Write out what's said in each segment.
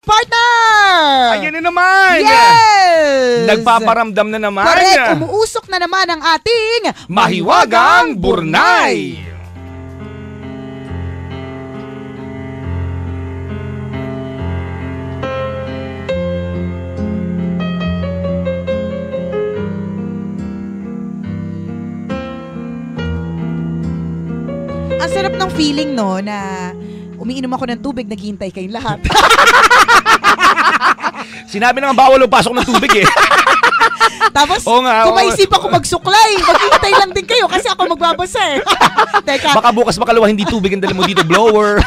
Partner! Ayan na naman! Yes! Nagpaparamdam na naman! Correct! Umuusok na naman ang ating Mahiwagang Burnay! Ang sarap ng feeling, no, na umiinom ako ng tubig, naghihintay kayong lahat. Sinabi naman bawal pasok ng tubig eh. Tapos, kung maisip ako magsuklay, maghihintay lang din kayo kasi ako magbabasa eh. Teka. Baka bukas makalawa hindi tubig ang dali mo dito, blower.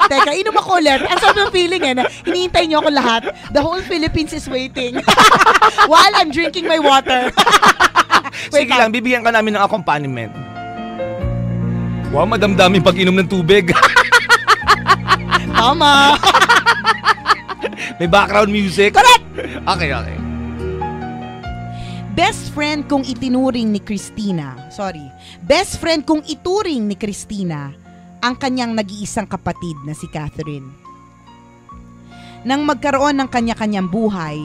Teka, inom ako ulit. Ang sarap ng feeling eh, na hinihintay niyo ako lahat. The whole Philippines is waiting. While I'm drinking my water. Sige lang, bibigyan ka namin ng accompaniment. Wow, madamdamin pag-inom ng tubig. Tama. May background music. Correct! Okay. Best friend kong itinuring ni Christina. Best friend kong ituring ni Christina ang kanyang nag-iisang kapatid na si Catherine. Nang magkaroon ng kanya-kanyang buhay,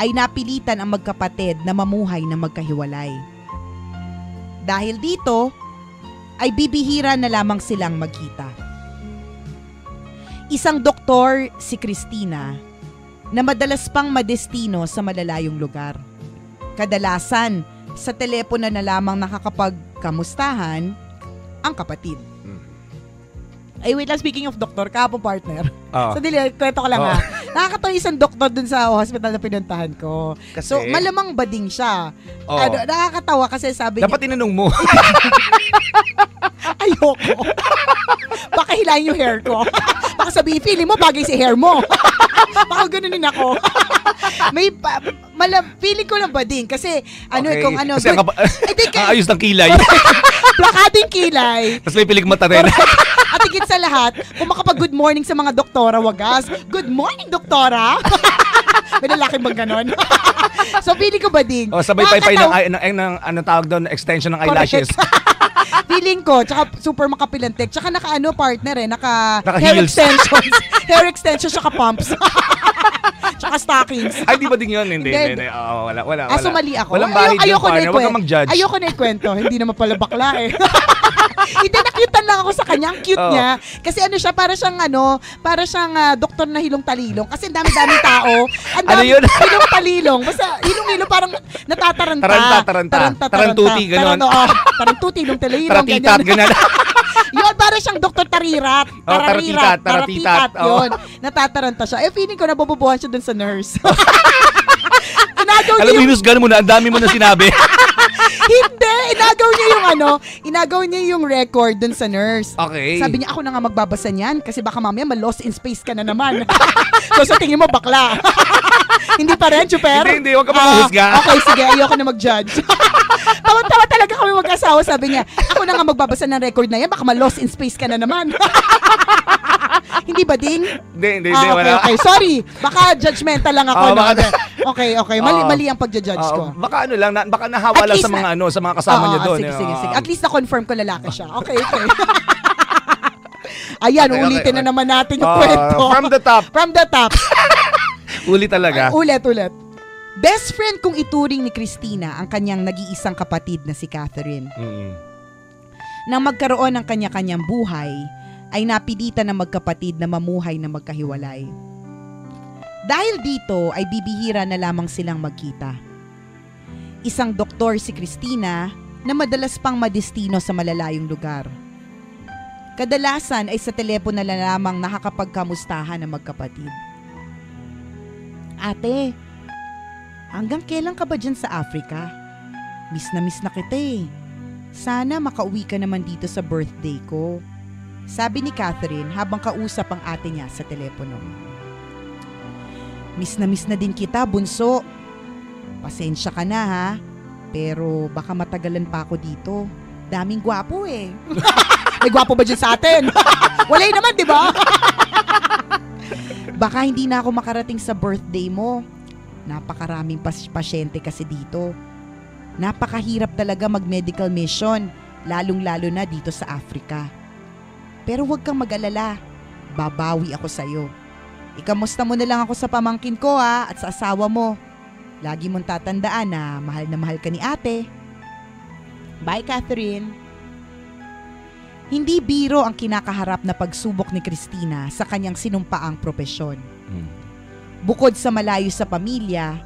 ay napilitan ang magkapatid na mamuhay na magkahiwalay. Dahil dito, ay bibihira na lamang silang magkita. Isang doktor si Christina na madalas pang madestino sa malalayong lugar. Kadalasan, sa telepono na lamang nakakapagkamustahan ang kapatid. Ay, wait lang, speaking of doktor, kahapon partner. So, kwento ko lang ha. Nakakatawa isang doktor dun sa hospital na pinuntahan ko. Kasi? So, malamang bading siya. Nakakatawa kasi sabi niya. Dapat tinanong mo. Ayoko. Baka hilahin yung hair ko. Baka sabihin, feeling mo bagay si hair mo. Baka ganunin ako. Feeling ko lang bading kasi kung ano. Kasi ayos ng kilay. Plakading kilay. Tapos may pilig mata rin. At higit sa lahat, kung makapag-good morning sa mga doktora, wagas. Good morning, doktora! May lalaki bang ganon? So, feeling ko bading. Sabay pay ng tawag doon, extension ng eyelashes. Feeling ko, tsaka super makapilantek. Tsaka partner hair heels. extensions. Hair extensions, tsaka pumps. Tsaka stockings. Ay, di ba din yun? Hindi. Wala. So mali ako. Walang bahid yun, partner. Huwag kang mag-judge. Ayoko na ikwento. Hindi naman pala bakla eh. Hindi, nakyutan lang ako sa kanya. Ang cute niya. Kasi siya, para siyang doktor na hilong talilong. Kasi dami-daming tao. Ang dami hilong talilong. Basta hilong-hilong parang natataranta. Tarantuti, gano'n. Tarantuti, hilong talilong. Taratitat, gano'n. Yun, para siyang Dr. Tarirat. Taratitat. Yun. Natataranta siya. Feeling ko nabobobohan siya dun sa nurse. Alam mo, hinusgan mo na. Ang dami mo na sinabi. Hindi. Inagaw niya yung record dun sa nurse. Okay. Sabi niya, ako na nga magbabasa niyan kasi baka mamaya ma-lost in space ka na naman. So, sa tingin mo, bakla. Hindi pa rin, super? Hindi. Huwag ka maghusga. Okay, sige. Ayoko na mag-judge. Tawa-tawa talaga kami mag-asawa. Sabi niya, ako na nga magbabasa ng record na yan. Baka ma-lost in space ka na naman. Hindi ba, Ding? Hindi. Wala. Okay. Sorry. Baka judgmental lang ako. Okay. Mali ang pagja-judge ko. Baka baka nahawa lang sa mga sa mga kasama niya doon. Sige. At least na-confirm ko lalaki siya. Okay. Ayan, ulitin na naman natin yung kwento. From the top. Ulit talaga. Ulit. Best friend kong ituring ni Christina ang kanyang nag-iisang kapatid na si Catherine. Nang magkaroon ng kanya-kanyang buhay, ay napilitan ng magkapatid na mamuhay na magkahiwalay. Dahil dito ay bibihira na lamang silang magkita. Isang doktor si Christina na madalas pang madestino sa malalayong lugar. Kadalasan ay sa telepono na lamang nakakapagkamustahan ng magkapatid. Ate, hanggang kailan ka ba dyan sa Africa? Miss na kita eh. Sana makauwi ka naman dito sa birthday ko. Sabi ni Catherine habang kausap ang ate niya sa telepono. Miss na din kita, bunso. Pasensya ka na ha, pero baka matagalan pa ako dito. Daming gwapo eh. May gwapo ba dyan sa atin? Walay naman, di ba? Baka hindi na ako makarating sa birthday mo. Napakaraming pasyente kasi dito. Napakahirap talaga mag-medical mission, lalong-lalo na dito sa Africa. Pero huwag kang mag-alala, babawi ako sa'yo. Ikamusta mo na lang ako sa pamangkin ko at sa asawa mo. Lagi mong tatandaan na mahal ka ni ate. Bye, Catherine. Hindi biro ang kinakaharap na pagsubok ni Cristina sa kanyang sinumpaang propesyon. Bukod sa malayo sa pamilya,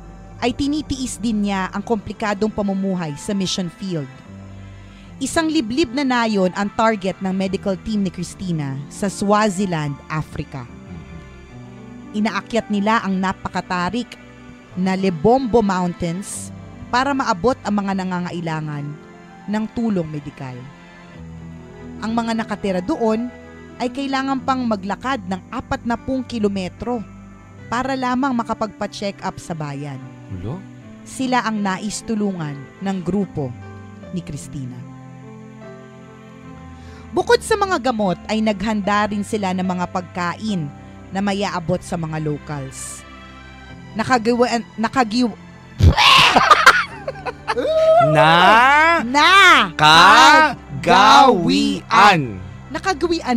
ay tinitiis din niya ang komplikadong pamumuhay sa mission field. Isang liblib na nayon ang target ng medical team ni Cristina sa Swaziland, Africa. Inaakyat nila ang napakatarik na Lebombo Mountains para maabot ang mga nangangailangan ng tulong medikal. Ang mga nakatira doon ay kailangan pang maglakad ng 40 kilometro para lamang makapagpa-check up sa bayan. Hello? Sila ang nais tulungan ng grupo ni Cristina. Bukod sa mga gamot ay naghanda rin sila ng mga pagkain na mayaabot sa mga locals. Nakagawian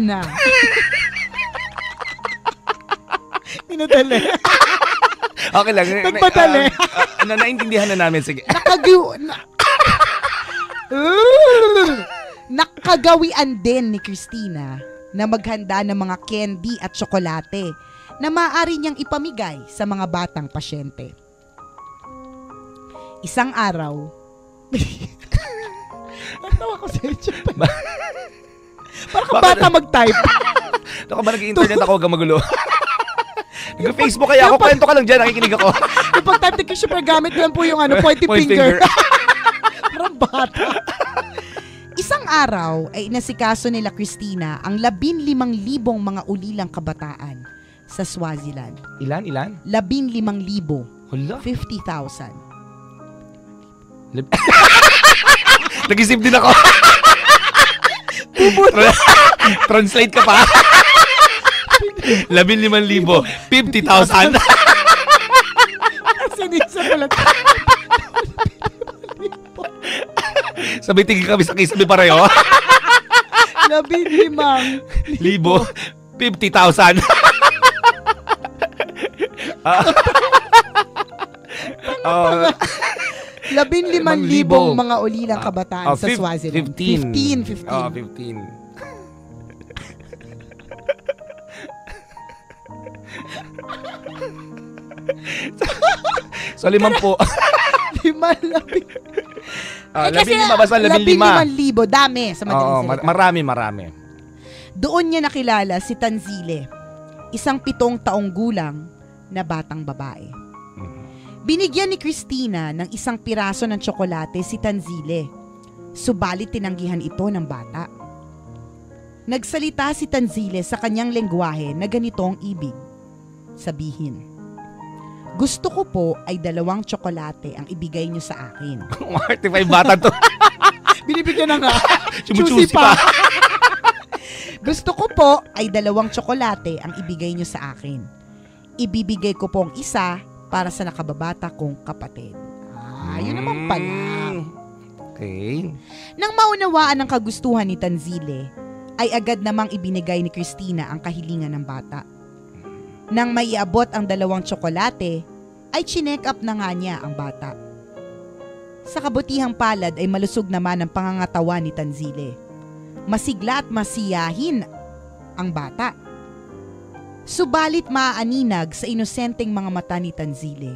na. Minadali. Okay lang. Nagpadali. Naintindihan na namin. Sige. Nakagawian din ni Cristina na maghanda ng mga candy at tsokolate na maaari niyang ipamigay sa mga batang pasyente. Isang araw, natawa ko sa YouTube. Parang kang bata mag-type. Ito ka ba nag-internet ako, huwag magulo. Nag-Facebook kaya ako, kwento ka lang dyan, nakikinig ako. Yung pag-type ni Chris, gamit lang po yung pointy finger. Parang bata. Isang araw ay inasikaso nila Cristina ang 15,000 mga ulilang kabataan sa Swaziland. Ilan? 15,000. Hala? 50,000. Nag-isip din ako. Translate ka pa. 15,000. 50,000. Sinisa pala. Sabay tigil kami sa kisabi pareho. 15,000. 50,000. 15,000 mga ulilang kabataan sa Swaziland. 15. 15. So 5 po. 15 basta 15,000. Dami sa madaling salita. Marami. Doon niya nakilala si Tanzile, isang 7 taong gulang na batang babae. Binigyan ni Cristina ng isang piraso ng tsokolate si Tanzile, subalit tinanggihan ito ng bata. Nagsalita si Tanzile sa kanyang lengguwahe na ganito ang ibig sabihin. Gusto ko po ay 2 tsokolate ang ibigay niyo sa akin. 45 bata to. Binibigyan na nga. Chumuchusi pa. Gusto ko po ay 2 tsokolate ang ibigay niyo sa akin. Ibibigay ko po ang isa para sa nakababata kong kapatid. Yun naman pala. Okay. Nang maunawaan ang kagustuhan ni Tanzile, ay agad namang ibinigay ni Cristina ang kahilingan ng bata. Nang maiabot ang 2 tsokolate, ay chinek up na nga niya ang bata. Sa kabutihang palad ay malusog naman ang pangangatawan ni Tanzile. Masigla at masiyahin ang bata. Subalit maaaninag sa inosenteng mga mata ni Tanzile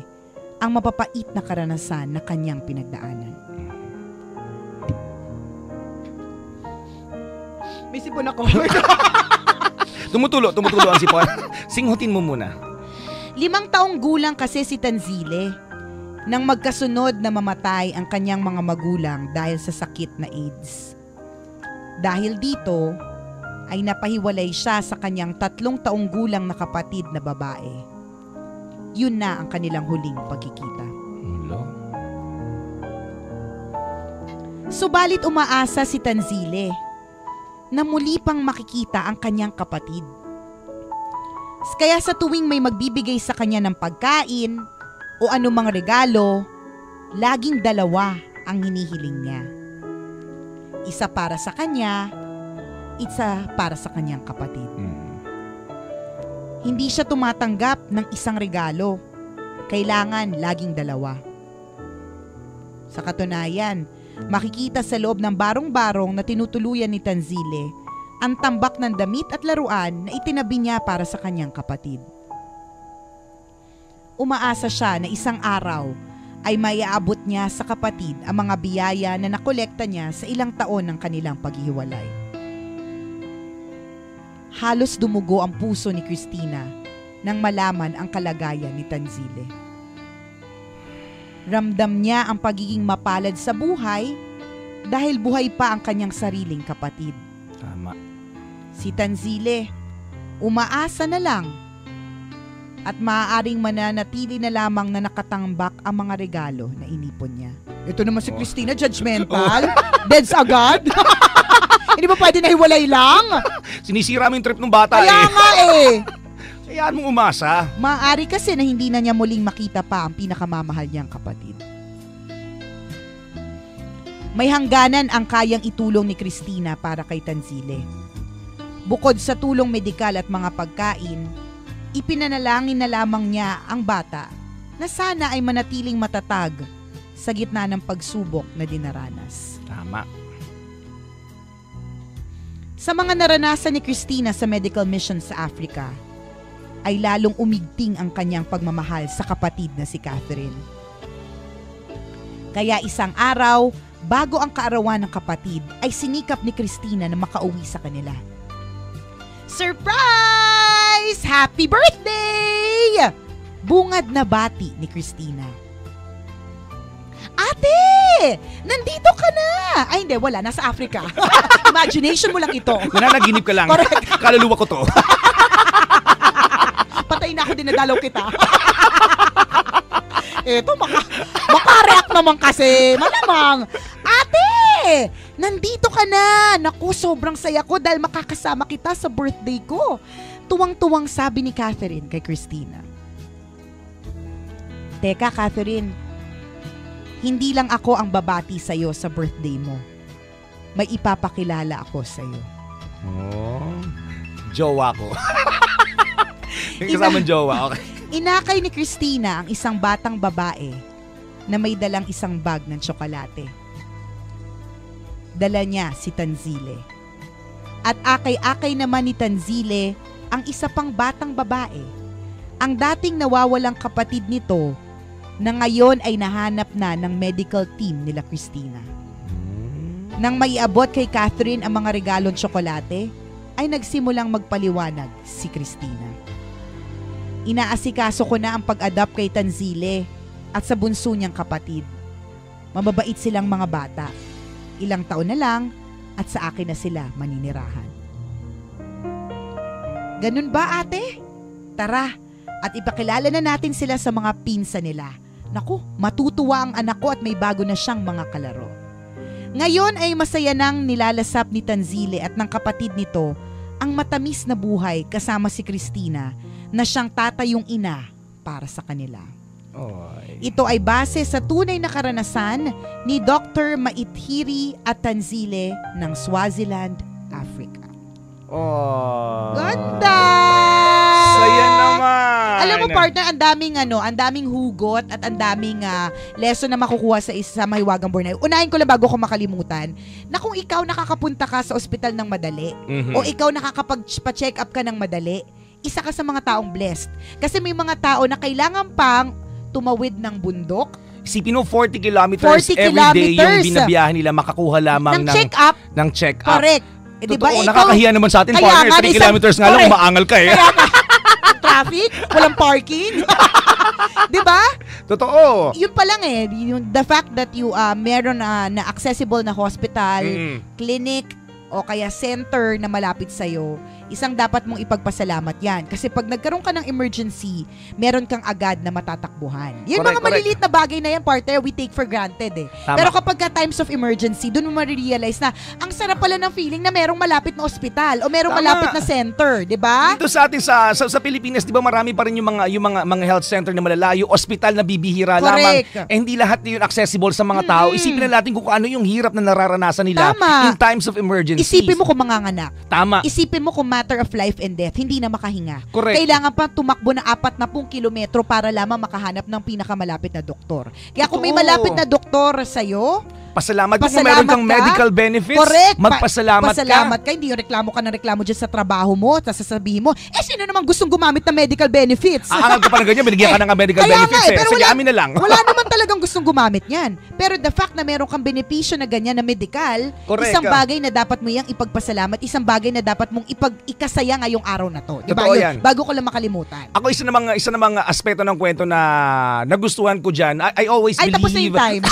ang mapapait na karanasan na kanyang pinagdaanan. May sipon ako. Tumutulo ang sipon. Singhutin mo muna. 5 taong gulang kasi si Tanzile nang magkasunod na mamatay ang kanyang mga magulang dahil sa sakit na AIDS. Dahil dito, ay napahiwalay siya sa kanyang 3 taong gulang na kapatid na babae. Yun na ang kanilang huling pagkikita. Subalit umaasa si Tanzile na muli pang makikita ang kanyang kapatid. Kaya sa tuwing may magbibigay sa kanya ng pagkain o anumang regalo, laging 2 ang hinihiling niya. Isa para sa kanya, isa para sa kanyang kapatid. Hindi siya tumatanggap ng isang regalo. Kailangan laging dalawa. Sa katunayan, makikita sa loob ng barong-barong na tinutuluyan ni Tanzile ang tambak ng damit at laruan na itinabi niya para sa kanyang kapatid. Umaasa siya na isang araw ay maiaabot niya sa kapatid ang mga biyaya na nakolekta niya sa ilang taon ng kanilang paghihiwalay. Halos dumugo ang puso ni Christina nang malaman ang kalagayan ni Tanzile. Ramdam niya ang pagiging mapalad sa buhay dahil buhay pa ang kanyang sariling kapatid. Tama. Si Tanzile, umaasa na lang at maaaring mananatili na lamang na nakatambak ang mga regalo na inipon niya. Ito naman si Christina, judgmental. Deads agad. Hindi ba pwede na hiwalay lang? Sinisira mo yung trip ng bata Kaya nga eh. Hayaan mong umasa. Maaari kasi na hindi na niya muling makita pa ang pinakamamahal niyang kapatid. May hangganan ang kayang itulong ni Christina para kay Tanzile. Bukod sa tulong medikal at mga pagkain, ipinanalangin na lamang niya ang bata na sana ay manatiling matatag sa gitna ng pagsubok na dinaranas. Tama. Sa mga naranasan ni Christina sa medical mission sa Africa, ay lalong umigting ang kanyang pagmamahal sa kapatid na si Catherine. Kaya isang araw, bago ang kaarawan ng kapatid, ay sinikap ni Christina na makauwi sa kanila. Surprise! Happy birthday! Bungad na bati ni Christina. Ate! Nandito ka na! Ay hindi, wala. Nasa Africa. Imagination mo lang ito. Nananaginip ka lang. Correct. Kaluluwa ko to. Patay na ako, dinadalaw kita. Eto, makareact naman kasi. Malamang. Ate! Nandito ka na! Naku, sobrang saya ko dahil makakasama kita sa birthday ko. Tuwang-tuwang sabi ni Catherine kay Christina. Teka, Catherine. Hindi lang ako ang babati sa'yo sa birthday mo. May ipapakilala ako sa'yo. Oh, jowa ko. Yung kasamang jowa, okay. Inakay ni Christina ang isang batang babae na may dalang isang bag ng tsokolate. Dala niya si Tanzile. At akay-akay naman ni Tanzile ang isa pang batang babae, ang dating nawawalang kapatid nito na ngayon ay nahanap na ng medical team nila Christina. Nang maiabot kay Catherine ang mga regalong tsokolate, ay nagsimulang magpaliwanag si Christina. Inaasikaso ko na ang pag-adapt kay Tanzile at sa bunso niyang kapatid. Mababait silang mga bata. Ilang taon na lang at sa akin na sila maninirahan. Ganun ba, ate? Tara, at ipakilala na natin sila sa mga pinsa nila. Naku, matutuwa ang anak ko at may bago na siyang mga kalaro. Ngayon ay masaya nang nilalasap ni Tanzile at ng kapatid nito ang matamis na buhay kasama si Christina na siyang tatayong ina para sa kanila. Oy. Ito ay base sa tunay na karanasan ni Dr. Maithiri at Tanzile ng Swaziland, Africa. Oh. Ganda! Saya naman! Alam mo, partner, ang daming hugot at ang daming lesson na makukuha sa Mahiwagang Borneo. Unahin ko lang bago ko makalimutan na kung ikaw nakakapunta ka sa ospital ng madali o ikaw nakakapag-check up ka ng madali, isa ka sa mga taong blessed. Kasi may mga tao na kailangan pang tumawid ng bundok. Isipin mo, 40 kilometers every day yung binabiyahan nila makakuha lamang ng check-up. Correct. Diba, nakakahiya naman sa atin, partner. 3 kilometers nga lang, umaangal ka eh. Traffic, walang parking. Diba? Totoo. Yun pa lang eh. The fact that you meron na accessible na hospital, clinic, o kaya center na malapit sa'yo, isang dapat mong ipagpasalamat yan. Kasi pag nagkaroon ka ng emergency, meron kang agad na matatakbuhan. Yung mga maliliit na bagay na yan, partner, we take for granted eh. Tama. Pero kapag ka times of emergency, dun mo marirealize na ang sarap pala ng feeling na merong malapit na ospital o merong malapit na center, di ba? Dito sa atin sa Pilipinas, di ba marami pa rin yung mga health center na malalayo, ospital na bibihira lamang. Eh, hindi lahat yun accessible sa mga tao. Isipin na natin kung ano yung hirap na nararanasan nila in times of emergency. Isipin mo kung manganganak. Tama. Isipin mo kung matter of life and death, hindi na makahinga. Correct. Kailangan pa tumakbo na 40 kilometro para lamang makahanap ng pinakamalapit na doktor. Kaya kung may malapit na doktor sa'yo, pasalamat kung meron kang medical benefits. Correct. Magpasalamat ka. Hindi yung reklamo ka ng reklamo dyan sa trabaho mo, tapos sasabihin mo, sino naman gustong gumamit ng medical benefits? Aangal ka pa ng ganyan, binigyan ka ng medical benefits pero sige, amin na lang. Wala naman talagang gustong gumamit yan. Pero the fact na meron kang benepisyo na ganyan na medical, correct, isang bagay na dapat mo yang ipagpasalamat, isang bagay na dapat mong ikasaya ngayong araw na to. Diba? Totoo yan. Bago ko lang makalimutan. Ako, isa na mga aspeto ng kwento na nagustuhan ko dyan, I always believe... Tapos na yung time.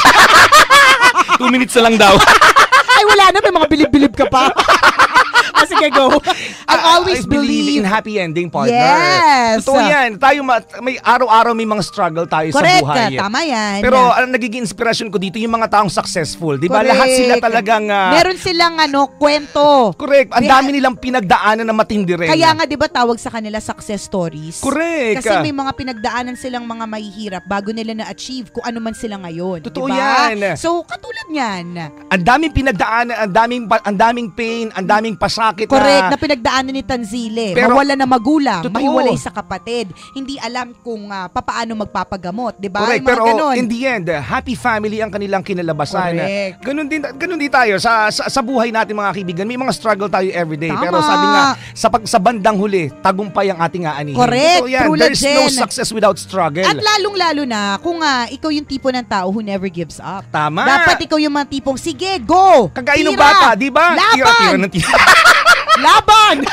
2 minutes na lang daw. Ay, wala na. May mga bilib-bilib ka pa. Sige, go. I always believe in happy ending, partner. Yes. Totoo yan. Tayo, may araw-araw may mga struggle tayo correct, sa buhay. Tama yan. Pero ang nagiging inspirasyon ko dito, yung mga taong successful. Di ba? Lahat sila talagang... meron silang kwento. Correct. Ang dami nilang pinagdaanan na matindi rin. Kaya nga, di ba, tawag sa kanila success stories? Correct. Kasi may mga pinagdaanan silang mga mahihirap bago nila na-achieve kung ano man sila ngayon. Totoo diba? yan. So, katulad yan. Ang daming pinagdaanan, ang daming pain, ang daming pasakit. Correct, na pinagdaanan ni Tanzile. Pero, mawala na magulang, totoo, mahiwalay sa kapatid, hindi alam kung papaano magpapagamot, 'di ba? Correct, pero ganun. In the end, happy family ang kanilang kinalabasan. Correct. Ganun din tayo sa buhay natin, mga kaibigan. May mga struggle tayo everyday. Tama. Pero sabi nga, sa bandang huli, tagumpay ang ating aanihin. Correct. There's no success without struggle. At lalong-lalo na kung ikaw yung tipo ng tao who never gives up. Tama. Dapat ikaw yung mga tipong, sige, go! Kagaya ng bata, di ba? Laban! Laban!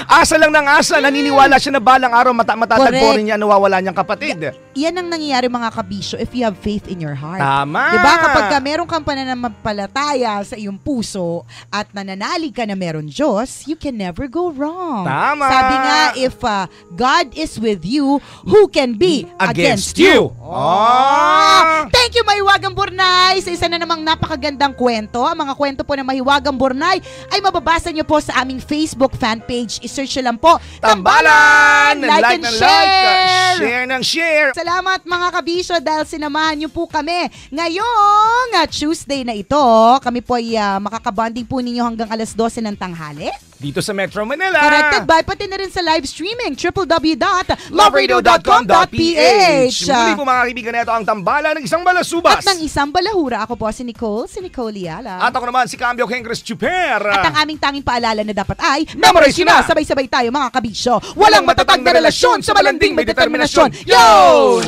Asa lang ng asa, naniniwala siya na balang araw matatagpo rin niya, nawawala niyang kapatid. Yan ang nangyayari, mga kabisyo, if you have faith in your heart. Tama. Diba? Kapag meron kang pananampalataya sa iyong puso at nananalig ka na meron Diyos, you can never go wrong. Tama. Sabi nga, if God is with you, who can be against you? Oh! Thank you, Mahiwagang Burnay, sa isa na namang napakagandang kwento. Ang mga kwento po ng Mahiwagang Burnay ay mababasa niyo po sa aming Facebook fan page. I-search nyo lang po, Tambalan! Like and share! Share ng share! Salamat, mga kabisyo, dahil sinamahan niyo po kami ngayong Tuesday na ito. Kami po ay makakabanding po ninyo hanggang alas 12 ng tanghali. Dito sa Metro Manila. Corrected by, pati na rin sa live streaming, www.loveradio.com.ph. Muli po, mga kaibigan, ito ang Tambalan ng isang balasubas. At ng isang balahura. Ako po si Nicole Yala. At ako naman si Cambio Kengres Chuper. At ang aming tanging paalala na dapat ay memorize na! Sabay-sabay tayo, mga kabisyo. Walang matatag na relasyon sa malanding may determinasyon. Yun!